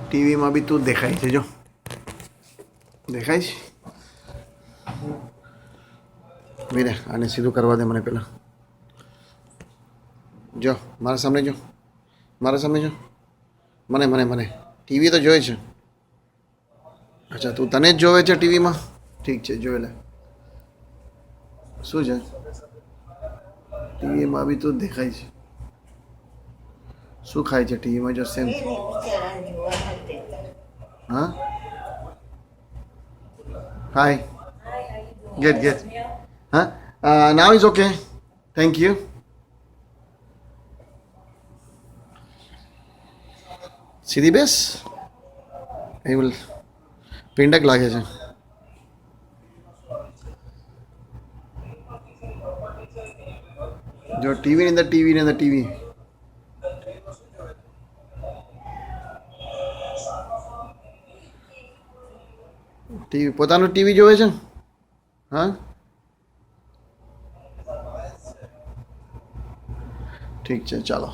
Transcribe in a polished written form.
ટીવીમાં બી તું દેખાય છે. જો દેખાય છે. વીરે આને સીધું કરવા દે મને પહેલાં. જો મારા સામે જો, મારા સામે જો. મને મને મને ટીવી તો જોઈ છે. અચ્છા તું તને જ જોવે છે ટીવીમાં. ઠીક છે જોઈ લે. શું છે ટીવીમાં બી તું દેખાય છે. શું ખાય છે ટીવીમાં જો સેમ. હા હાય ગેટ ગેટ. હા નાવ ઇઝ ઓકે થેન્ક યુ. સીધી બેસ. એવું પિંડક લાગે છે. જો ટીવીની અંદર ટીવીની અંદર ટીવી. ટીવી પોતાનું ટીવી જોવે છે. હા ઠીક છે ચાલો.